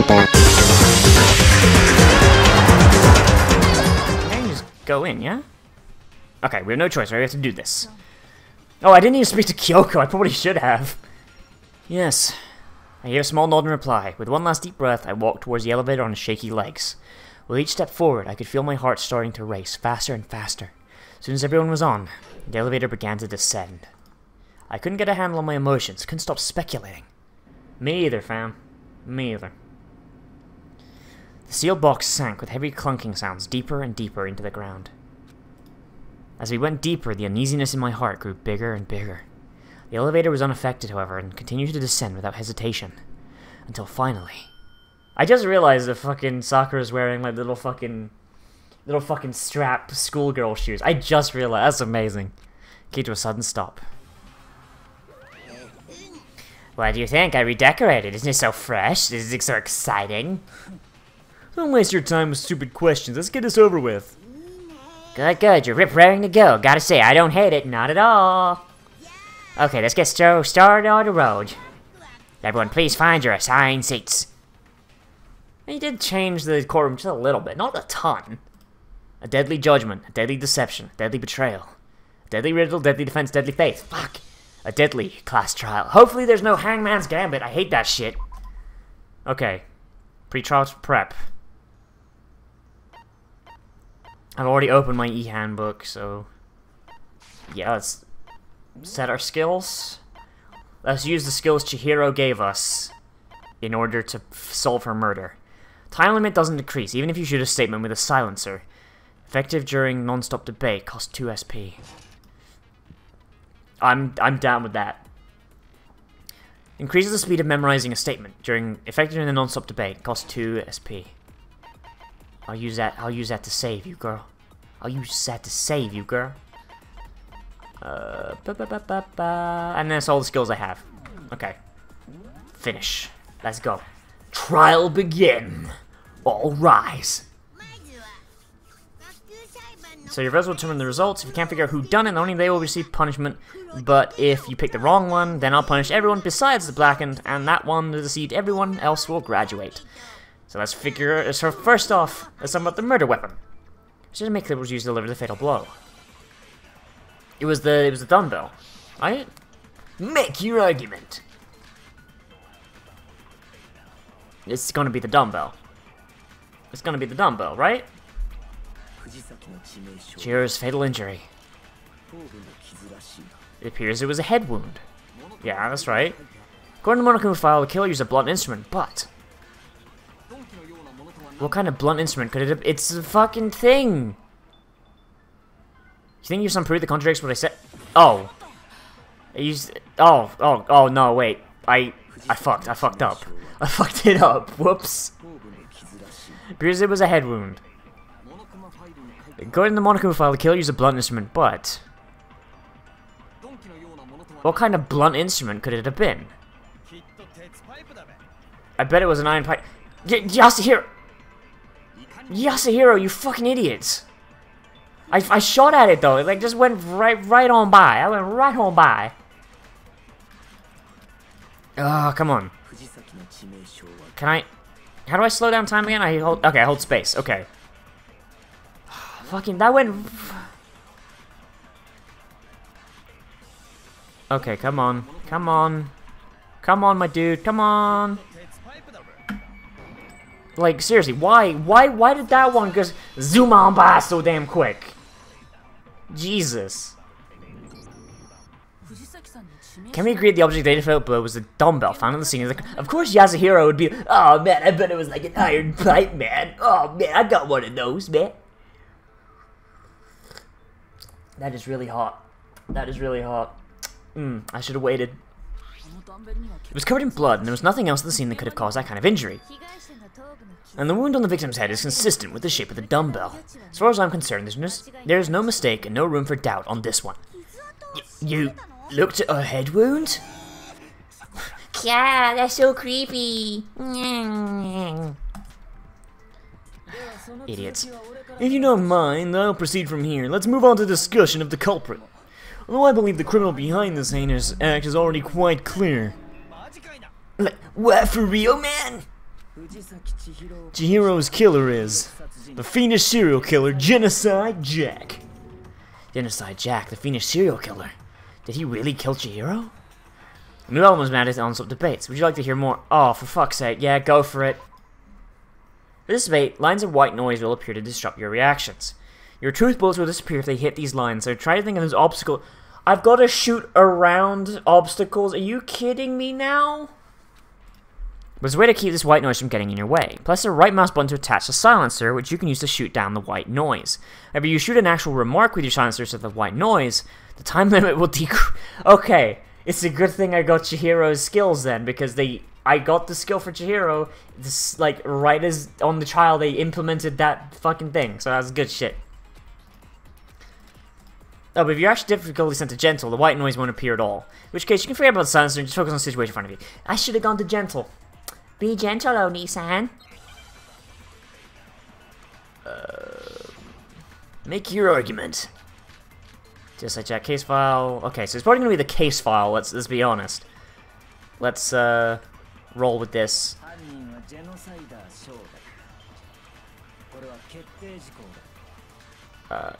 Danganronpa. Can you just go in, yeah? Okay, we have no choice, right? We have to do this. Oh, I didn't even speak to Kyoko. I probably should have. Yes. I gave a small nod in reply. With one last deep breath, I walked towards the elevator on shaky legs. With each step forward, I could feel my heart starting to race, faster and faster. As soon as everyone was on, the elevator began to descend. I couldn't get a handle on my emotions, couldn't stop speculating. Me either, fam. Me either. The sealed box sank with heavy clunking sounds deeper and deeper into the ground. As we went deeper, the uneasiness in my heart grew bigger and bigger. The elevator was unaffected, however, and continued to descend without hesitation. Until finally... I just realized that fucking Sakura's wearing like little fucking strap schoolgirl shoes. I just realized. That's amazing. Came to a sudden stop. What do you think? I redecorated. Isn't it so fresh? Isn't it so exciting? Don't waste your time with stupid questions. Let's get this over with. Good, good. You're rip-raring to go. Gotta say, I don't hate it. Not at all. Okay, let's get started on the road. Everyone, please find your assigned seats. He did change the courtroom just a little bit. Not a ton. A deadly judgment. A deadly deception. A deadly betrayal. A deadly riddle. Deadly defense. Deadly faith. Fuck. A deadly class trial. Hopefully there's no hangman's gambit. I hate that shit. Okay. Pre-trial prep. I've already opened my e-handbook, so... yeah, let's set our skills. Let's use the skills Chihiro gave us in order to solve her murder. Time limit doesn't decrease, even if you shoot a statement with a silencer. Effective during non-stop debate, costs 2 SP. I'm down with that. Increases the speed of memorizing a statement effective during the non-stop debate, costs 2 SP. I'll use that to save you, girl. I'll use that to save you, girl. And that's all the skills I have. Okay. Finish. Let's go. Trial begin. All rise. So your votes will determine the results. If you can't figure out who done it, only they will receive punishment. But if you pick the wrong one, then I'll punish everyone besides the blackened, and that one that deceived everyone else will graduate. So let's figure. So first off, let's talk about the murder weapon. Which didn't make clear was used to deliver the fatal blow. It was the dumbbell. Right? Make your argument. It's gonna be the dumbbell. It's gonna be the dumbbell, right? Chihiro's fatal injury. It appears it was a head wound. Yeah, that's right. According to Monokuma file, the killer used a blunt instrument, but... what kind of blunt instrument could it have... it's a fucking thing! You think you have some proof that contradicts what I said? Oh. I used... oh, no, wait. I fucked up. I fucked it up. Whoops. Because it was a head wound. According to the Monokuma file, the killer used a blunt instrument, but... what kind of blunt instrument could it have been? I bet it was an iron pipe. Yasuhiro! Yasuhiro, you fucking idiots! I shot at it though. It like just went right on by. I went right on by. Oh, come on. Can I? How do I slow down time again? Okay, I hold space. Okay. Fucking that went. Okay, come on, my dude, come on. Like seriously, why did that one just zoom on by so damn quick? Jesus. Can we agree the object data felt blow was a dumbbell found on the scene? Of course Yasuhiro would be, oh man, I bet it was like an iron pipe, man. Oh man, I got one of those, man. That is really hot. That is really hot. I should have waited. It was covered in blood, and there was nothing else at the scene that could have caused that kind of injury. And the wound on the victim's head is consistent with the shape of the dumbbell. As far as I'm concerned, there's no mistake and no room for doubt on this one. You looked at her head wound? Yeah, that's so creepy. Idiots. If you don't mind, I'll proceed from here. Let's move on to discussion of the culprit. Although I believe the criminal behind this heinous act is already quite clear. What, for real, man? Chihiro's killer is the fiendish serial killer, Genocide Jack. Genocide Jack, the fiendish serial killer. Did he really kill Chihiro? New Elements Matters on some debates. Would you like to hear more? Oh, for fuck's sake, yeah, go for it. For this debate, lines of white noise will appear to disrupt your reactions. Your truth bullets will disappear if they hit these lines, so try to think of those obstacles. I've got to shoot around obstacles? Are you kidding me now? There's a way to keep this white noise from getting in your way. Press the right mouse button to attach a silencer, which you can use to shoot down the white noise. If you shoot an actual remark with your silencer instead of the white noise, the time limit will decrease. Okay, it's a good thing I got Chihiro's skills then, because I got the skill for Chihiro, this, like, right as on the trial they implemented that fucking thing, so that's good shit. Oh, but if you're actually difficulty set to gentle, the white noise won't appear at all. In which case, you can forget about the silencer and just focus on the situation in front of you. I should have gone to gentle. Be gentle, Oni-san. Make your argument. Just like Jack case file. Okay, so it's probably gonna be the case file. Let's be honest. Let's roll with this.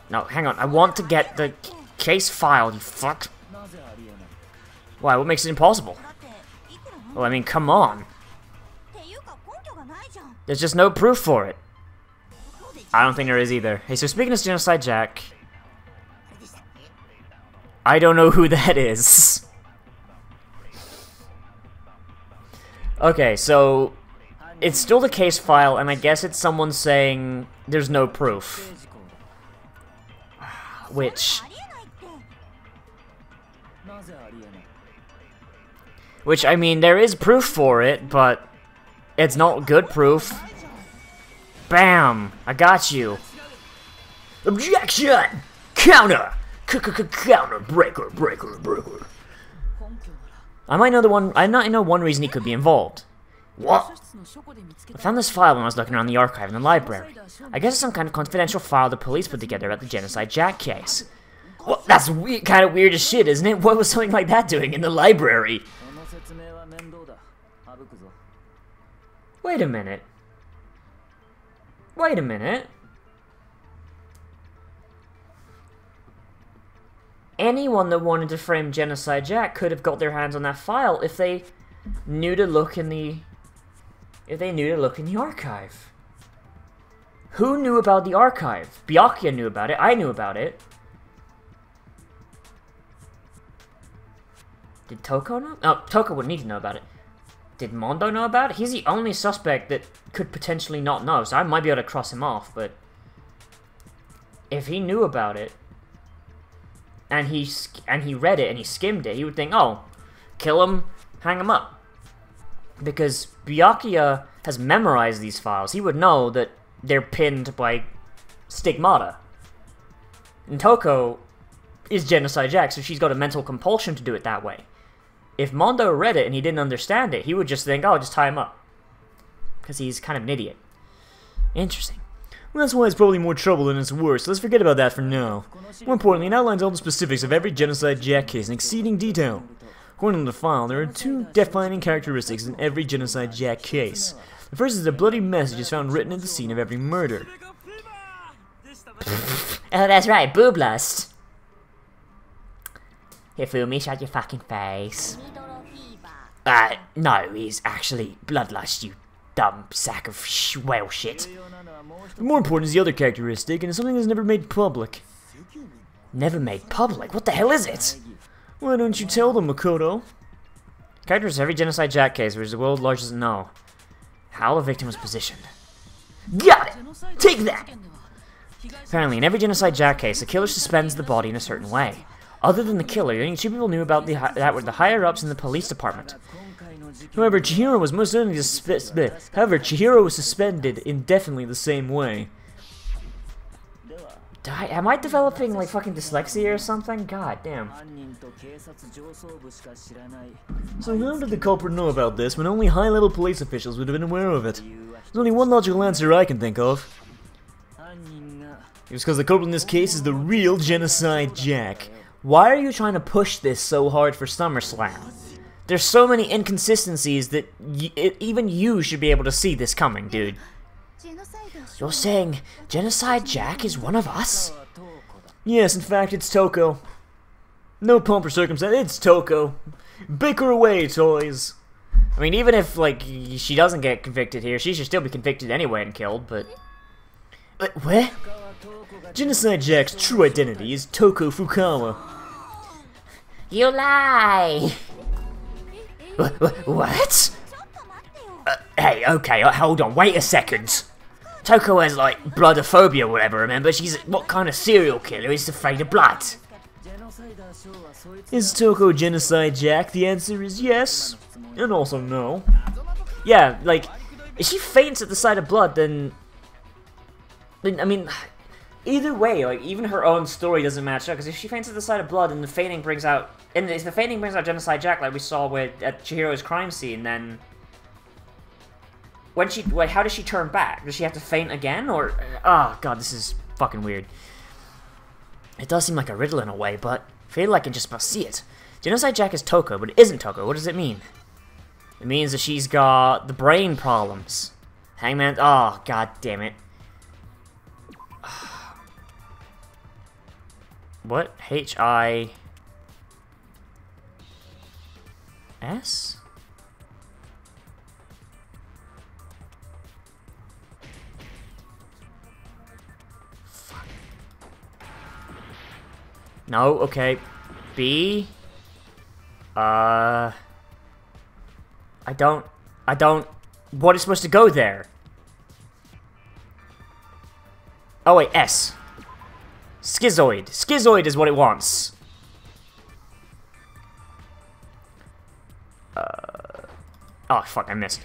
No, hang on. I want to get the case file. You fuck. Why? What makes it impossible? Well, I mean, come on. There's just no proof for it. I don't think there is either. Hey, so speaking of Genocide Jack, I don't know who that is. Okay, so it's still the case file, and I guess it's someone saying there's no proof. Which, I mean, there is proof for it, but it's not good proof. Bam! I got you. Objection! Counter! Counter! Breaker! I might know one reason he could be involved. What? I found this file when I was looking around the archive in the library. I guess it's some kind of confidential file the police put together about the Genocide Jack case. Well, that's kind of weird as shit, isn't it? What was something like that doing in the library? Wait a minute. Wait a minute. Anyone that wanted to frame Genocide Jack could have got their hands on that file if they knew to look in the... archive. Who knew about the archive? Byakuya knew about it. I knew about it. Did Toko know? Oh, Toko would need to know about it. Did Mondo know about it? He's the only suspect that could potentially not know, so I might be able to cross him off, but... if he knew about it, and he read it, and he skimmed it, he would think, oh, kill him, hang him up. Because Byakuya has memorized these files. He would know that they're pinned by stigmata. And Toko is Genocide Jack, so she's got a mental compulsion to do it that way. If Mondo read it and he didn't understand it, he would just think, oh, just tie him up. Because he's kind of an idiot. Interesting. Well, that's why it's probably more trouble than it's worth, so let's forget about that for now. More importantly, it outlines all the specifics of every Genocide Jack case in exceeding detail. According to the file, there are two defining characteristics in every Genocide Jack case. The first is a bloody message is found written at the scene of every murder. Oh, that's right, booblust. Hifumi, shut your fucking face. No, he's actually bloodlust, you dumb sack of whale shit. But more important is the other characteristic, and it's something that's never made public. Never made public? What the hell is it? Why don't you tell them, Makoto? Characters of every Genocide Jack case, which the world largest doesn't know. How the victim was positioned. Got it! Take that! Apparently, in every Genocide Jack case, the killer suspends the body in a certain way. Other than the killer, only two people knew about that were the higher-ups in the police department. However, Chihiro was most certainly suspended indefinitely the same way. Am I developing, like, fucking dyslexia or something? God damn. So how did the culprit know about this when only high-level police officials would have been aware of it? There's only one logical answer I can think of. It was because the culprit in this case is the real Genocide Jack. Why are you trying to push this so hard for SummerSlam? There's so many inconsistencies that even you should be able to see this coming, dude. You're saying Genocide Jack is one of us? Yes, in fact, it's Toko. No pomp or circumstance, it's Toko. Bicker away, toys. I mean, even if, like, she doesn't get convicted here, she should still be convicted anyway and killed, but... What? Genocide Jack's true identity is Toko Fukawa. You lie! What? Hey, okay, hold on, wait a second. Toko has, like, bloodophobia or whatever, remember? She's, what kind of serial killer is afraid of blood? Is Toko Genocide Jack? The answer is yes, and also no. Yeah, like, if she faints at the sight of blood, then I mean, either way, like, even her own story doesn't match up, because if she faints at the sight of blood, and the fainting brings out, and if the fainting brings out Genocide Jack, like we saw at Chihiro's crime scene, then when how does she turn back? Does she have to faint again, or, oh god, this is fucking weird. It does seem like a riddle in a way, but I feel like I can just about see it. Genocide Jack is Toko, but it isn't Toko. What does it mean? It means that she's got the brain problems. Hangman, oh god damn it. What? H-I... S? Fuck. No, okay. B? I don't... What is supposed to go there? Oh wait, S. Schizoid. Schizoid is what it wants. Oh, fuck, I missed.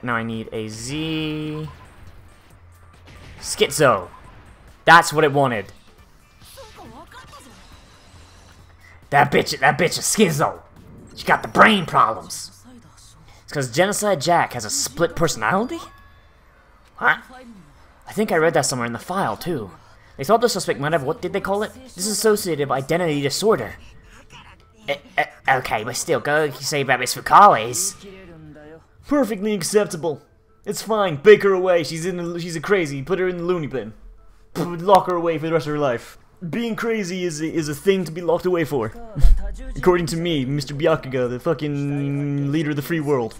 Now I need a Z. Schizo. That's what it wanted. That bitch is schizo. She got the brain problems. It's because Genocide Jack has a split personality? What? I think I read that somewhere in the file, too. They thought the suspect might have, what did they call it? Dissociative identity disorder. Okay, but still, go say about Miss Fukawa's. Perfectly acceptable. It's fine, bake her away, she's a crazy, put her in the loony bin. Lock her away for the rest of her life. Being crazy is a thing to be locked away for. According to me, Mr. Byakuga, the fucking leader of the free world.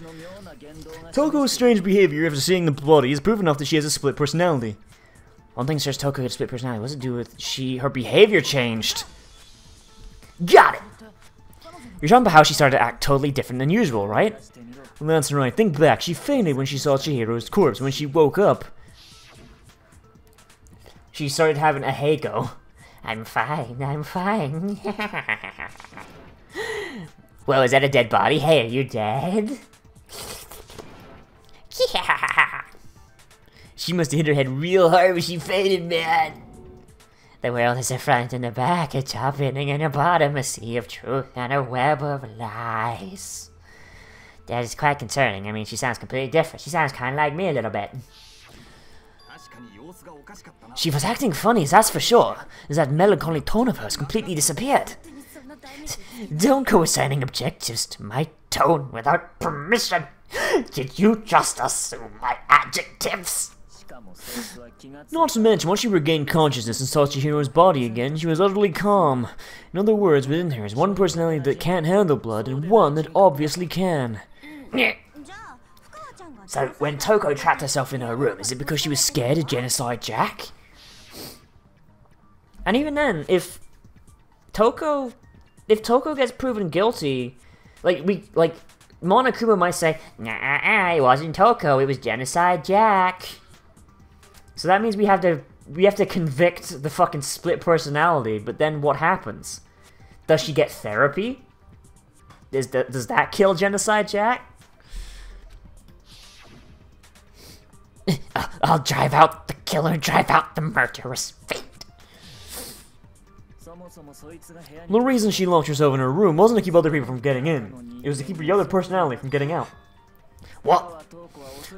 Toko's strange behavior after seeing the body is proof enough that she has a split personality. One thing says Toko had a split personality. What's it do with her behavior changed? Got it! You're talking about how she started to act totally different than usual, right? Well, that's right. Think back. She fainted when she saw Chihiro's corpse. When she woke up, she started having a hey-go. I'm fine, I'm fine. Well, is that a dead body? Hey, are you dead? Yeah. She must have hit her head real hard when she fainted, man. The world is a front and a back, a top ending and a bottom, a sea of truth and a web of lies. That is quite concerning. I mean, she sounds completely different. She sounds kind of like me a little bit. She was acting funny, that's for sure. That melancholy tone of hers completely disappeared. Don't go assigning objectives to my tone without permission. Did you just assume my adjectives? Not to mention, once she regained consciousness and saw Chihiro's body again, she was utterly calm. In other words, within her is one personality that can't handle blood and one that obviously can. So, when Toko trapped herself in her room, is it because she was scared of Genocide Jack? And even then, if Toko gets proven guilty, Monokuma might say, nah, it wasn't Toko, it was Genocide Jack. So that means we have to convict the fucking split personality, but then what happens? Does she get therapy? Does that kill Genocide Jack? I'll drive out the killer, drive out the murderous fate. The reason she locked herself in her room wasn't to keep other people from getting in. It was to keep the other personality from getting out. What?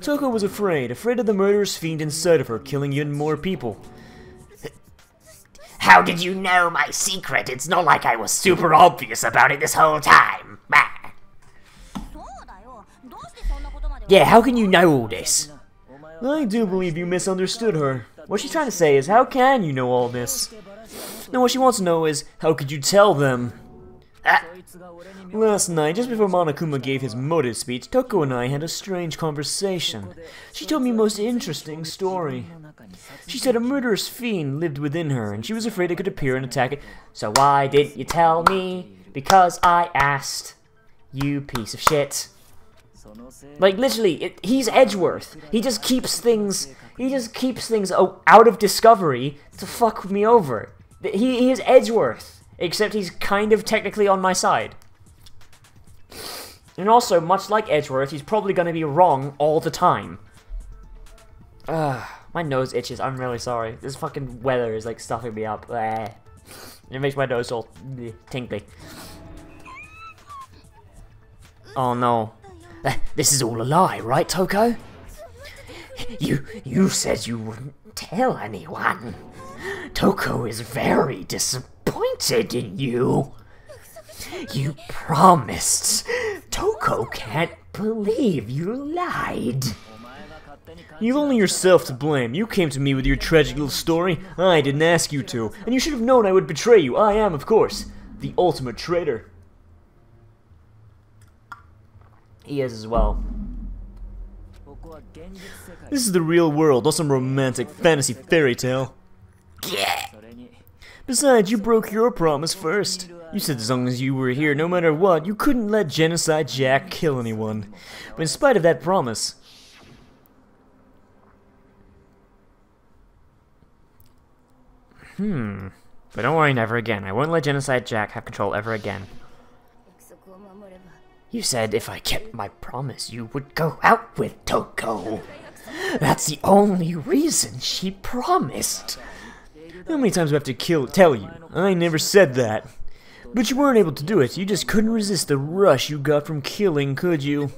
Toko was afraid of the murderous fiend inside of her killing even more people. How did you know my secret? It's not like I was super obvious about it this whole time. Bah. Yeah, how can you know all this? I do believe you misunderstood her. What she's trying to say is, how can you know all this? No, what she wants to know is, how could you tell them? Last night, just before Monokuma gave his motive speech, Toko and I had a strange conversation. She told me a most interesting story. She said a murderous fiend lived within her, and she was afraid it could appear and attack it. So why didn't you tell me? Because I asked. You piece of shit. Like, literally, he's Edgeworth. He just keeps things out of Discovery to fuck me over. He is Edgeworth, except he's kind of technically on my side. And also, much like Edgeworth, he's probably going to be wrong all the time. My nose itches, I'm really sorry. This fucking weather is like stuffing me up. It makes my nose all tingly. Oh no. This is all a lie, right, Toko? You said you wouldn't tell anyone. Toko is very disappointed in you. You promised. Toko can't believe you lied. You've only yourself to blame. You came to me with your tragic little story. I didn't ask you to. And you should have known I would betray you. I am, of course, the ultimate traitor. He is as well. This is the real world, not some romantic fantasy fairy tale. Yeah. Besides, you broke your promise first. You said as long as you were here, no matter what, you couldn't let Genocide Jack kill anyone. But in spite of that promise... But don't worry, never again. I won't let Genocide Jack have control ever again. You said if I kept my promise, you would go out with Toko. That's the only reason she promised. How many times do I have to tell you? I never said that. But you weren't able to do it. You just couldn't resist the rush you got from killing, could you?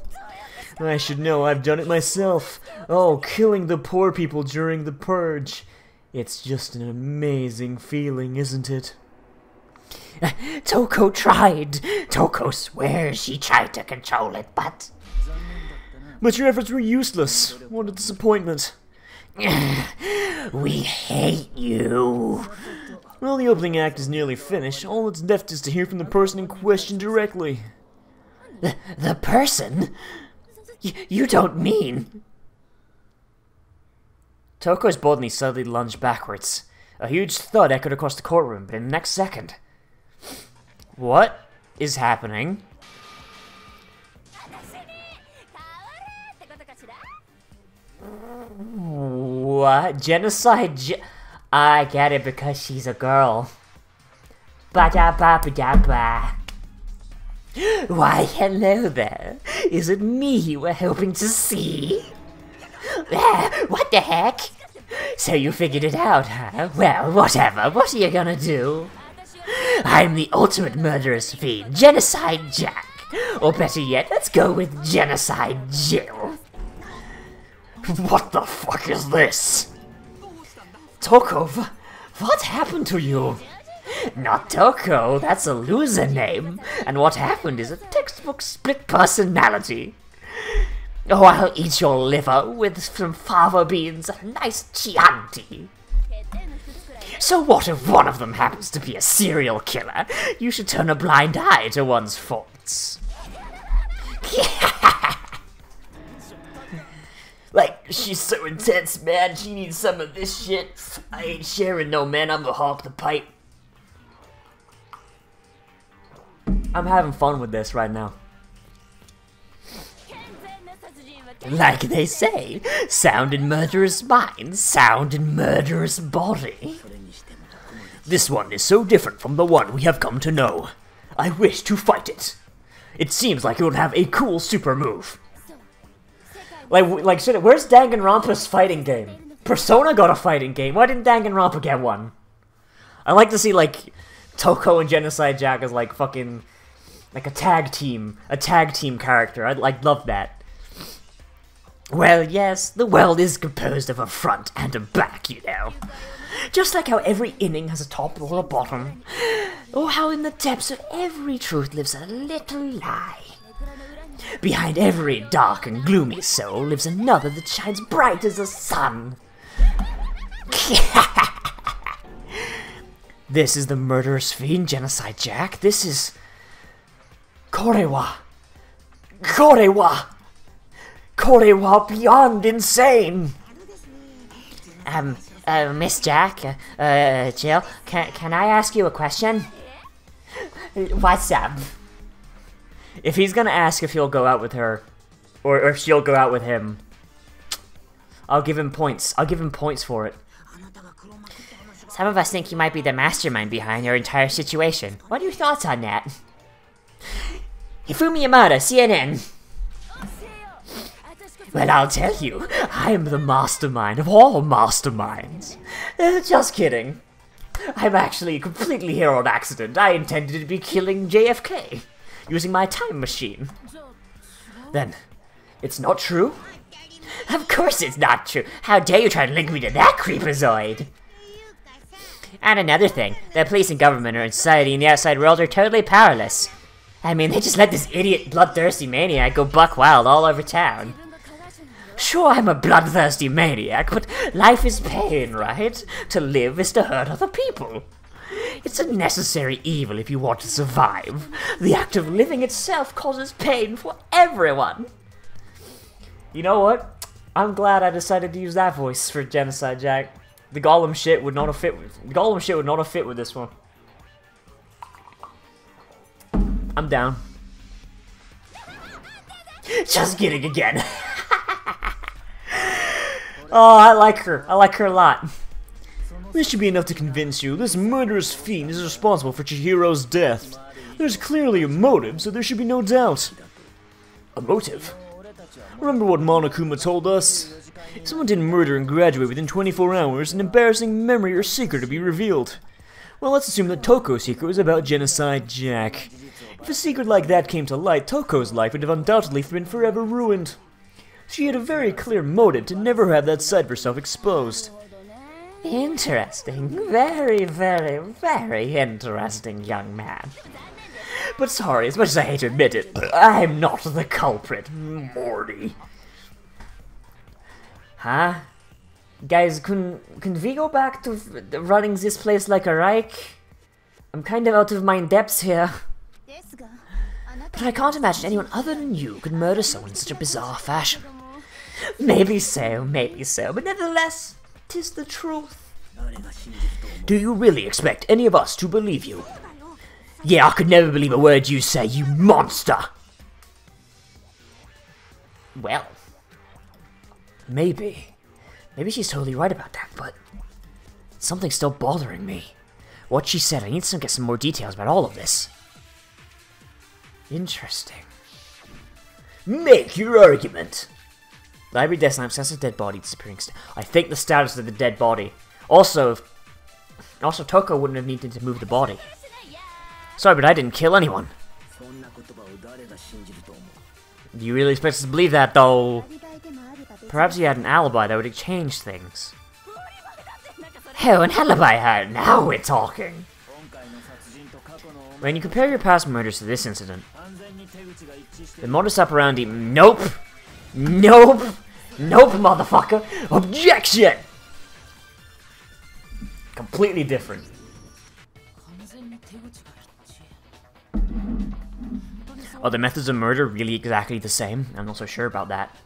I should know. I've done it myself. Oh, killing the poor people during the purge. It's just an amazing feeling, isn't it? Toko tried. Toko swears she tried to control it, but... But your efforts were useless. What a disappointment. We hate you. Well, the opening act is nearly finished. All that's left is to hear from the person in question directly. The person? You don't mean... Toko's body suddenly lunged backwards. A huge thud echoed across the courtroom, but in the next second... What is happening? What? Genocide I get it because she's a girl. Ba-da-ba-ba-da-ba. Why, hello there. Is it me you were hoping to see? What the heck? So you figured it out, huh? Well, whatever. What are you gonna do? I'm the ultimate murderous fiend, Genocide Jack. Or better yet, let's go with Genocide Jill. What the fuck is this? Toko, what happened to you? Not Toko, that's a loser name. And what happened is a textbook split personality. Oh, I'll eat your liver with some fava beans and nice Chianti. So what if one of them happens to be a serial killer? You should turn a blind eye to one's faults. Like, she's so intense, man. She needs some of this shit. I ain't sharing no, man. I'm gonna hog the pipe. I'm having fun with this right now. Like they say, sound in murderous mind, sound in murderous body. This one is so different from the one we have come to know. I wish to fight it. It seems like it would have a cool super move. Like shit, where's Danganronpa's fighting game? Persona got a fighting game. Why didn't Danganronpa get one? I like to see like Toko and Genocide Jack as like fucking like a tag team character. I'd love that. Well, yes, the world is composed of a front and a back, you know. Just like how every inning has a top or a bottom, or how in the depths of every truth lives a little lie. Behind every dark and gloomy soul lives another that shines bright as the sun. This is the murderous fiend, Genocide Jack. This is... Korewa beyond insane! Miss Jack, Jill, can I ask you a question? What's up? If he's gonna ask if he'll go out with her, or if she'll go out with him, I'll give him points. I'll give him points for it. Some of us think he might be the mastermind behind your entire situation. What are your thoughts on that? Hifumi Yamada, CNN. Well, I'll tell you, I'm the mastermind of all masterminds. Just kidding. I'm actually completely here on accident. I intended to be killing JFK, using my time machine. Then, it's not true? Of course it's not true. How dare you try to link me to that creepazoid? And another thing, the police and government or society and the outside world are totally powerless. I mean, they just let this idiot bloodthirsty maniac go buck wild all over town. Sure, I'm a bloodthirsty maniac, but life is pain, right? To live is to hurt other people. It's a necessary evil if you want to survive. The act of living itself causes pain for everyone. You know what? I'm glad I decided to use that voice for Genocide Jack. The Gollum shit would not have fit with this one. I'm down. Just kidding again. Oh, I like her. I like her a lot. This should be enough to convince you. This murderous fiend is responsible for Chihiro's death. There's clearly a motive, so there should be no doubt. A motive? Remember what Monokuma told us? If someone didn't murder and graduate within 24 hours, an embarrassing memory or secret to be revealed. Well, let's assume that Toko's secret was about Genocide Jack. If a secret like that came to light, Toko's life would have undoubtedly been forever ruined. She had a very clear motive to never have that side of herself exposed. Interesting. Very, very, very interesting, young man. But sorry, as much as I hate to admit it, I'm not the culprit, Morty. Huh? Guys, can we go back to running this place like a Reich? I'm kind of out of my depths here. But I can't imagine anyone other than you could murder someone in such a bizarre fashion. Maybe so, but nevertheless, 'tis the truth. Do you really expect any of us to believe you? Yeah, I could never believe a word you say, you monster! Well, maybe she's totally right about that, but something's still bothering me. What she said, I need to get some more details about all of this. Interesting. Make your argument! Library desk lamp, sense of dead body disappearing. I think the status of the dead body. Also, Toko wouldn't have needed to move the body. Sorry, but I didn't kill anyone. Do you really expect us to believe that, though? Perhaps he had an alibi that would have changed things. Oh, an alibi, now we're talking! When you compare your past murders to this incident, the modus operandi... Nope! Nope! Nope, motherfucker! Objection! Completely different. Are the methods of murder really exactly the same? I'm not so sure about that.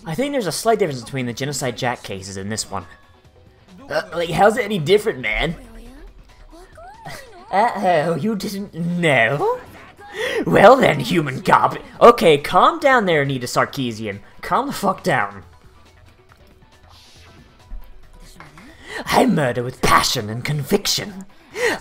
I think there's a slight difference between the Genocide Jack cases and this one. Like, how's it any different, man? Uh-oh, you didn't know? Well then, human cop. Okay, calm down there, Anita Sarkeesian. Calm the fuck down. I murder with passion and conviction.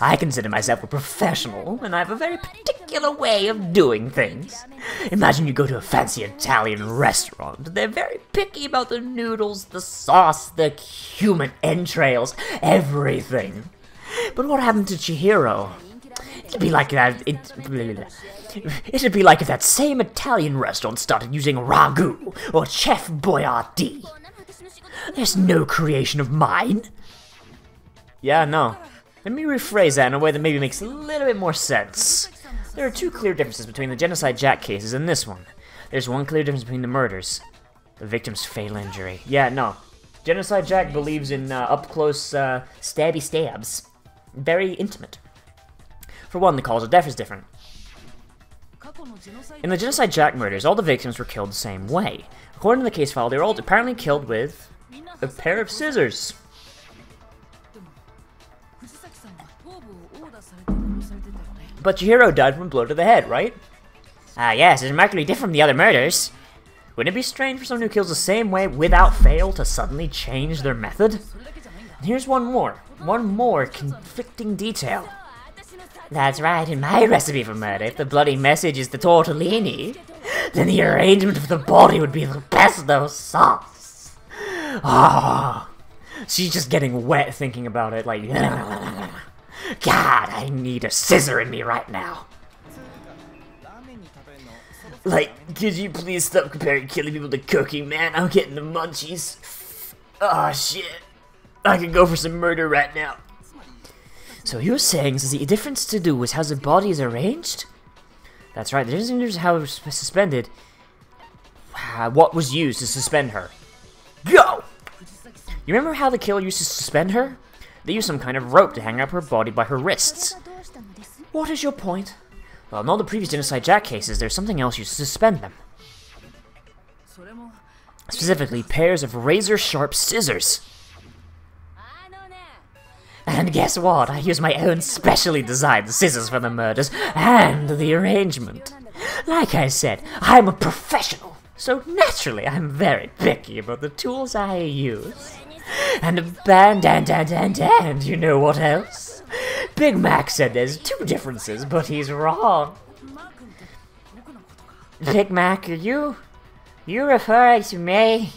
I consider myself a professional, and I have a very particular way of doing things. Imagine you go to a fancy Italian restaurant. They're very picky about the noodles, the sauce, the human entrails, everything. But what happened to Chihiro? It'd be like that. It'd be like if that same Italian restaurant started using ragu or Chef Boyardee. There's no creation of mine. Yeah, no. Let me rephrase that in a way that maybe makes a little bit more sense. There are two clear differences between the Genocide Jack cases and this one. There's one clear difference between the murders. The victim's fatal injury. Yeah, no. Genocide Jack believes in up-close stabby stabs. Very intimate. For one, the cause of death is different. In the Genocide Jack murders, all the victims were killed the same way. According to the case file, they were all apparently killed with a pair of scissors. But Chihiro died from a blow to the head, right? Yes, it's remarkably different from the other murders. Wouldn't it be strange for someone who kills the same way without fail to suddenly change their method? And here's one more conflicting detail. That's right, in my recipe for murder, if the bloody message is the tortellini, then the arrangement of the body would be the pesto sauce. Ah, she's just getting wet thinking about it, like, God, I need a scissor in me right now. Like, could you please stop comparing killing people to cooking, man? I'm getting the munchies. Oh shit. I could go for some murder right now. So you're saying is the difference to do is how the body is arranged? That's right, the difference is how it was suspended. What was used to suspend her? Go! You remember how the killer used to suspend her? They used some kind of rope to hang up her body by her wrists. What is your point? Well, in all the previous Genocide Jack cases, there's something else used to suspend them. Specifically, pairs of razor-sharp scissors. And guess what? I use my own specially designed scissors for the murders and the arrangement. Like I said, I'm a professional, so naturally I'm very picky about the tools I use. And you know what else? Big Mac said there's two differences, but he's wrong. Big Mac, are you referring to me?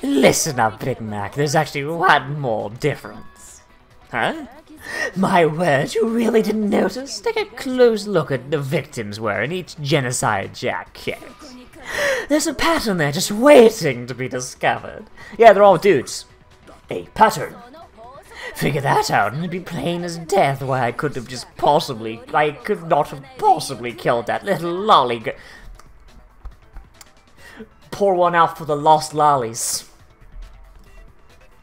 Listen up, Big Mac, there's actually one more difference. Huh? My word, you really didn't notice? Take a close look at the victims were in each Genocide Jack case. There's a pattern there just waiting to be discovered. Yeah, they're all dudes. A pattern. Figure that out and it'd be plain as death why I could not have possibly killed that little lolly Pour one out for the lost lollies.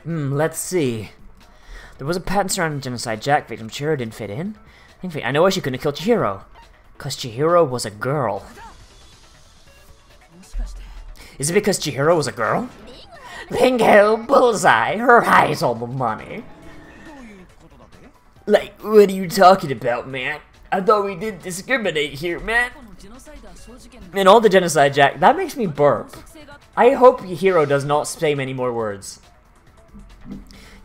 Let's see. There was a pattern surrounding Genocide Jack victim. Chihiro didn't fit in. I know why she couldn't have killed Chihiro. Because Chihiro was a girl. Is it because Chihiro was a girl? Bingo! Bullseye! Right on the money. Like, what are you talking about, man? I thought we didn't discriminate here, man. In all the Genocide Jack, that makes me burp. I hope Hiro does not say many more words.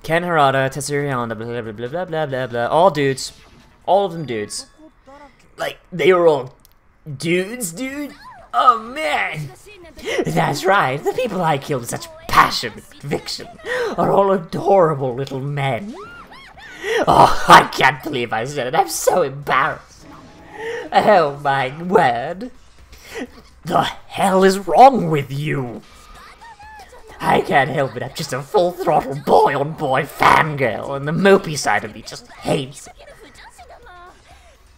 Ken Harada, Tetsuro Yonda, blah blah blah blah blah blah blah. All dudes. All of them dudes. Like, they were all dudes, dude? Oh, man! That's right, the people I killed with such passion and conviction are all adorable little men. Oh, I can't believe I said it, I'm so embarrassed. Oh my word. The hell is wrong with you? I can't help it, I'm just a full-throttle boy-on-boy fangirl, and the mopey side of me just hates it.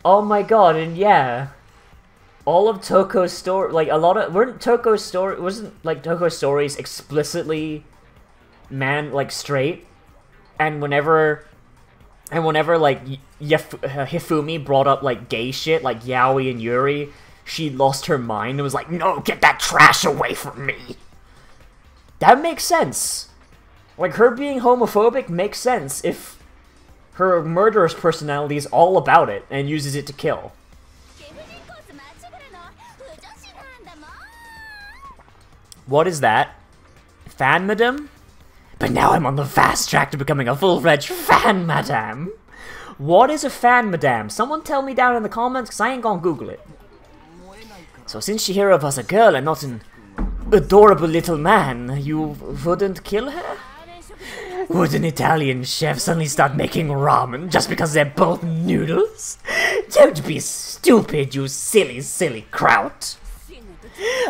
Oh my god, and yeah. All of Toko's story, like, wasn't Toko's stories explicitly straight? And whenever like, Hifumi brought up, like, gay shit, like Yaoi and Yuri, she lost her mind and was like, no, get that trash away from me! That makes sense. Like, her being homophobic makes sense if her murderous personality is all about it and uses it to kill. What is that? Fan madam? But now I'm on the fast track to becoming a full-fledged fan madam. What is a fan madam? Someone tell me down in the comments, because I ain't gonna Google it. So since Chihiro was a girl and not an adorable little man, you wouldn't kill her? Would an Italian chef suddenly start making ramen just because they're both noodles? Don't be stupid, you silly, silly kraut.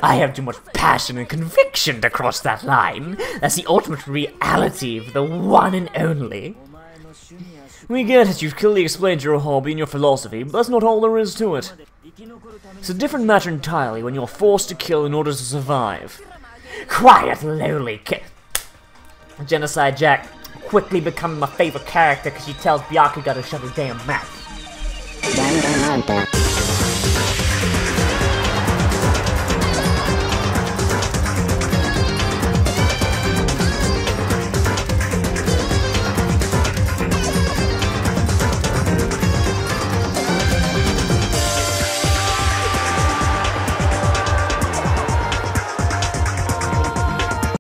I have too much passion and conviction to cross that line. That's the ultimate reality of the one and only. We get it, you've clearly explained your hobby and your philosophy, but that's not all there is to it. It's a different matter entirely when you're forced to kill in order to survive. Quiet, lowly Genocide Jack quickly becoming my favorite character because she tells Byakuya to shut her damn mouth.